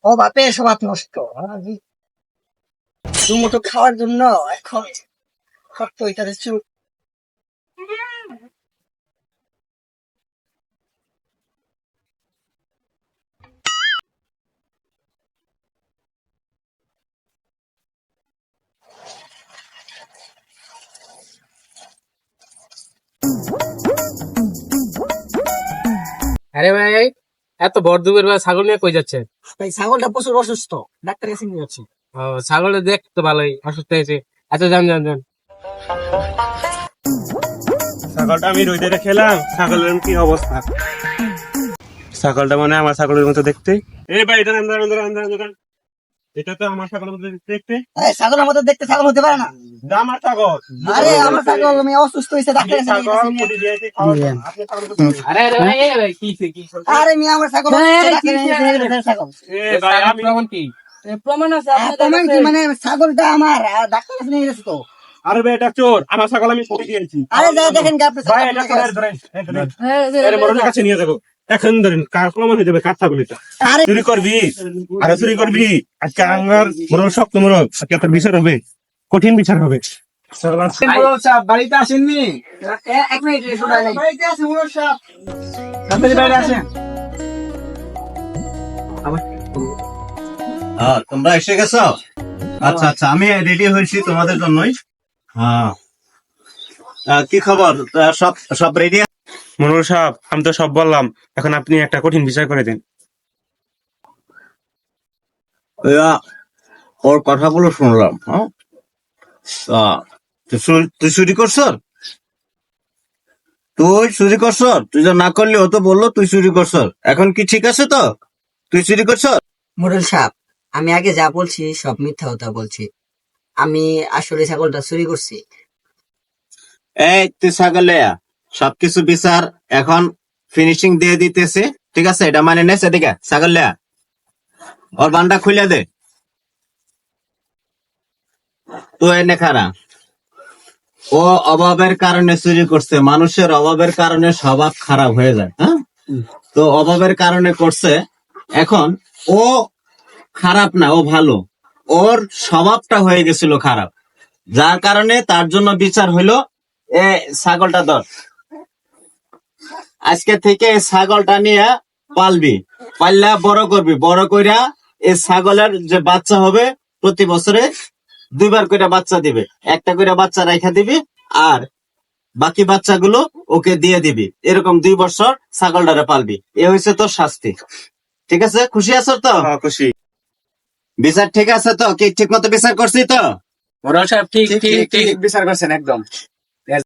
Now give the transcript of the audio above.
অভাবে স্বভাব নষ্ট। দুমুঠো খাওয়ার জন্য এখন শক্ত হইতে চুপ। আরে ভাই, এত ভর দুপুর বেলা ছাগল নিয়ে কই যাচ্ছে? ভাই ছাগলটা প্রচুর অসুস্থ, ডাক্তার কাছে নিয়ে যাচ্ছি। ও, ছাগলের দেখ তো ভালোই অসুস্থ হয়েছে। আচ্ছা, যান যান যান। ছাগলটা আমি রোদে খেলাম, ছাগলের কি অবস্থা। ছাগলটা মানে আমার ছাগলের মতো দেখতে। এই ভাই, এটা এটা তো আমার ছাগলের মতো দেখতে। ছাগলের মতো দেখতে ছাগল হতে পারে না। আমার ছাগল। আরে আমার ছাগল আমি অসুস্থ হয়েছে, ডাক্তার কাছে নিয়ে ছাগল যাচ্ছি। পুটি দিয়েছে, খাওয়ার জন্য। আপনি ছাগল তো দেখতে। আরে আরে ভাই, এই ভাই, কি আরে মিয়া আমার ছাগল অসুস্থ, ডাক্তার কাছে নিয়ে যাচ্ছি, ছাগল। এ ভাই, আমি প্রমাণ কি? প্রমাণ কি মানে ছাগলটা আমার ডাক্তার কাছে নিয়ে গেছে তো। আরে ভাই, এটা চোর। আমার ছাগল আমি পুটি দিয়েছি। আরে যাই দেখেন কি আপনি ভাই, এটা চোরের ধরেন। এর মরণের কাছে নিয়ে যাবো। এখন ধরেন কার প্রমাণ হয়ে যাবে কার ছাগল এটা। আরে চুরি করবি, আরে চুরি করবি। আজকে আমার মরণ শক্ত মরণ, আজকে একটা বিচার হবে, কঠিন বিচার হবে। বাড়িতে আসেননি? এক মিনিট শোনা নাই। বাড়িতে আছে মুরর সাহেব। আপনি বাইরে আসেন। তোমরা এসে গেছো? আচ্ছা আচ্ছা, আমি রেডি হয়েছি তোমাদের জন্যই। হ্যাঁ, কি খবর? সব সব রেডি? মনোর সাহেব, আমি তো সব বললাম, এখন আপনি একটা কঠিন বিচার করে দেন। ওর কথাগুলো শুনলাম। হ্যাঁ, তুই চুরি করছ? তুই চুরি করছ? তুই যা না করলি ও তো বললো তুই চুরি করছ। এখন কি ঠিক আছে তো? তুই চুরি করছ? মুরল সাহেব, আমি আগে যা বলছি সব মিথ্যা কথা বলছি। আমি আসলে ছাগলটা চুরি করছি। এই তুই ছাগলে সবকিছু বিচার এখন ফিনিশিং দিয়ে দিতেছে, ঠিক আছে? এটা মানে নেছে দিকে ছাগলে ওর বান্ডা খুলে দে। তো এনে খারা, ও অভাবের কারণে চুরি করছে। মানুষের অভাবের কারণে স্বভাব খারাপ হয়ে যায়। হ্যাঁ, তো অভাবের কারণে করছে। এখন ও খারাপ না, ও ভালো। ওর স্বভাবটা হয়ে গেছিল খারাপ, যার কারণে তার জন্য বিচার হইলো এ ছাগলটা ধর। আজকে থেকে এই ছাগলটা নিয়ে পালবি, পাল্লা বড় করবি, বড় কইরা এই ছাগলের যে বাচ্চা হবে প্রতি বছরে 2বার করে বাচ্চা দিবে। একটা করে বাচ্চা রাখা দিবি, আর বাকি বাচ্চাগুলো ওকে দিয়ে দিবি। এরকম 2 বছর ছাগলটারে পালবি। এ হয়েছে তোর শাস্তি, ঠিক আছে? খুশি আছো তো? হ্যাঁ, খুশি। বিচার ঠিক আছে তো? কি ঠিক মতো বিচার করছি তো? মোরাল সাহেব, ঠিক ঠিক ঠিক বিচার করছেন একদম।